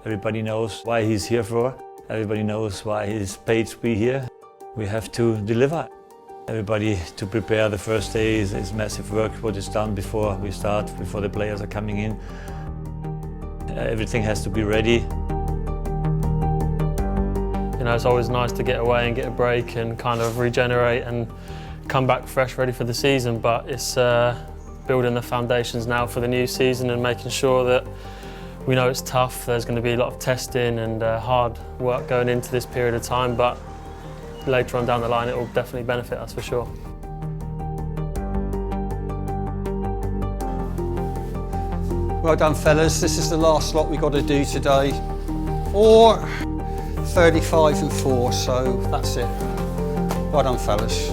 Everybody knows why he's here for. Everybody knows why he's paid to be here. We have to deliver. Everybody to prepare the first day is massive work, what is done before we start, before the players are coming in. Everything has to be ready. You know, it's always nice to get away and get a break and kind of regenerate and come back fresh, ready for the season, but it's building the foundations now for the new season and making sure that we know it's tough. There's going to be a lot of testing and hard work going into this period of time, but later on down the line it will definitely benefit us for sure. Well done, fellas. This is the last lot we've got to do today. Or 35 and 4, so that's it. Well done, fellas.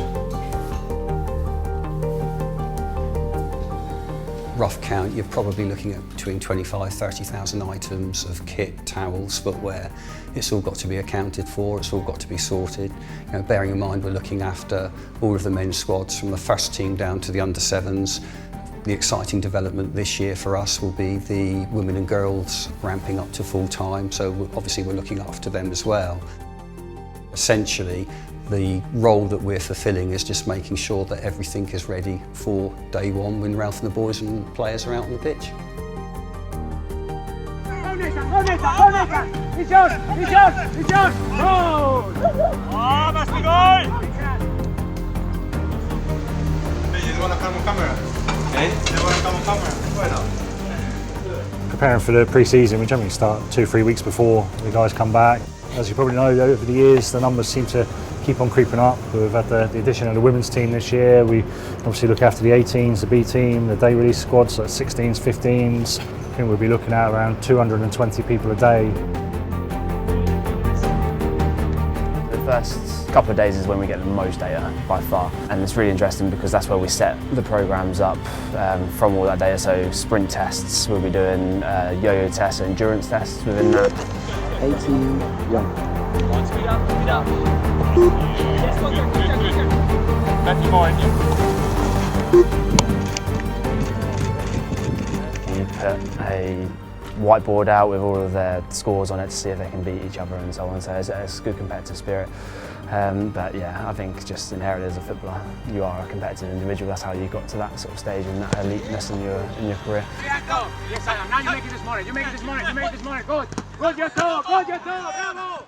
Rough count, you're probably looking at between 25,000–30,000 items of kit, towels, footwear. It's all got to be accounted for, it's all got to be sorted. You know, bearing in mind we're looking after all of the men's squads from the first team down to the under-7s. The exciting development this year for us will be the women and girls ramping up to full time, so obviously we're looking after them as well. Essentially, the role that we're fulfilling is just making sure that everything is ready for day one when Ralph and the boys and players are out on the pitch. Preparing for the pre-season, we generally start 2–3 weeks before the guys come back. As you probably know, over the years the numbers seem to keep on creeping up. We've had the addition of the women's team this year. We obviously look after the 18s, the B team, the day release squads, so 16s, 15s. I think we'll be looking at around 220 people a day. The first couple of days is when we get the most data by far, and it's really interesting because that's where we set the programmes up from all that data. So sprint tests, we'll be doing yo-yo tests, endurance tests within that. 18, 1. Speed up, speed up. Yes, go, You put a whiteboard out with all of their scores on it to see if they can beat each other and so on. So it's a good competitive spirit. But yeah, I think just inherently as a footballer, you are a competitive individual. That's how you got to that sort of stage and that eliteness in your career. Yes, I am. Now you make it this morning. You make it this morning. You make it this morning. Good. Good, your toe. Good, your toe. Bravo.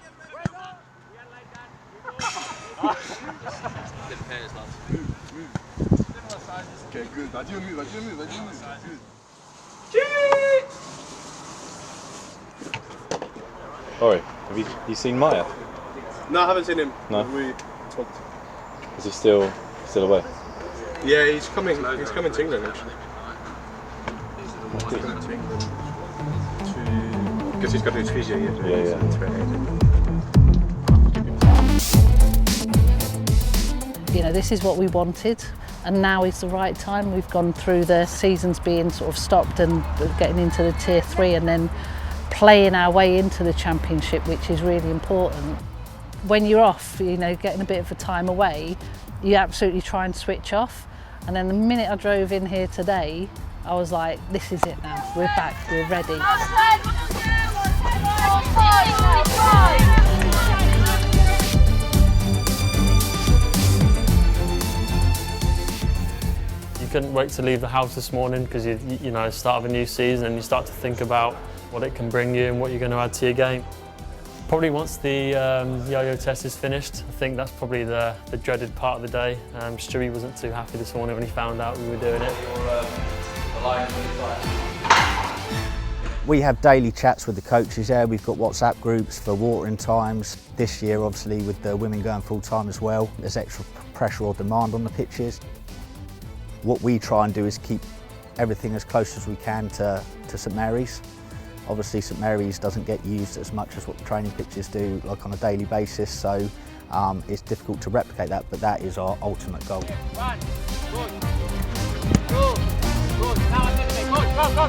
Okay, good. Vas-y au mur, vas-y au mur, vas-y au mur. Oi, have you seen Maya? No, I haven't seen him. No? We talked. Is he still away? Yeah, he's coming to England actually. He's coming to England because he's got to do his physio yet. Yeah. You know, this is what we wanted, and now is the right time. We've gone through the seasons being sort of stopped and getting into the Tier 3 and then playing our way into the Championship, which is really important. When you're off, you know, getting a bit of a time away, you absolutely try and switch off. And then the minute I drove in here today, I was like, this is it now. We're back, we're ready. You couldn't wait to leave the house this morning because you know, start of a new season and you start to think about what it can bring you and what you're going to add to your game. Probably once the yo-yo test is finished, I think that's probably the dreaded part of the day. Stewie wasn't too happy this morning when he found out we were doing it. We have daily chats with the coaches there. We've got WhatsApp groups for watering times. This year, obviously, with the women going full time as well, there's extra pressure or demand on the pitches. What we try and do is keep everything as close as we can to St Mary's. Obviously St Mary's doesn't get used as much as what the training pitches do, like on a daily basis, so it's difficult to replicate that, but that is our ultimate goal. One, good, two, good, now I'm going to say, good, go.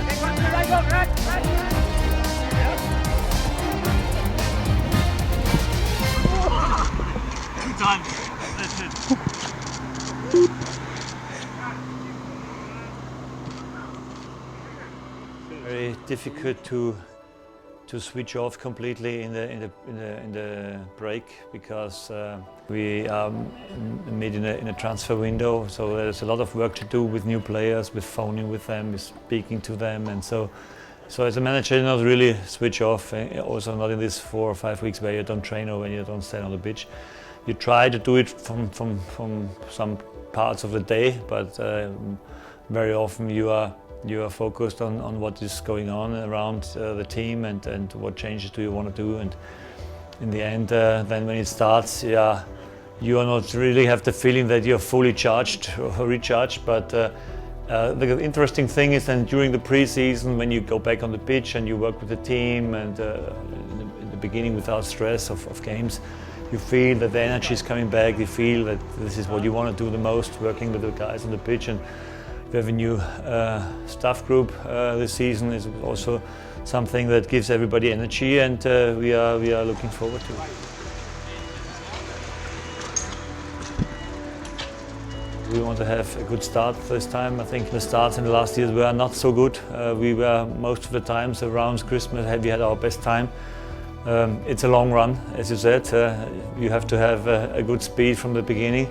Take one to the right, go, right. Good time, that's it. Very difficult to to switch off completely in the break, because we are mid in a transfer window, so there's a lot of work to do with new players, with phoning with them, with speaking to them, and so as a manager, you not really switch off. Also not in this 4 or 5 weeks where you don't train or when you don't stand on the pitch. You try to do it from some parts of the day, but very often you are focused on what is going on around the team and what changes do you want to do. And in the end, then when it starts, yeah, you are not really have the feeling that you're fully charged or recharged. But the interesting thing is then during the pre-season, when you go back on the pitch and you work with the team, and in the beginning without stress of games, you feel that the energy is coming back. You feel that this is what you want to do the most, working with the guys on the pitch. And we have a new staff group this season. Is also something that gives everybody energy, and we are looking forward to it. We want to have a good start this time. I think the starts in the last years were not so good. We were most of the times around Christmas we had our best time. It's a long run, as you said. You have to have a good speed from the beginning,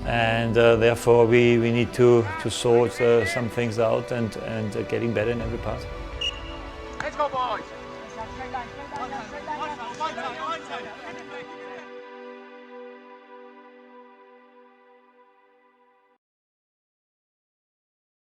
and therefore we need to sort some things out and getting better in every part. Let's go, boys!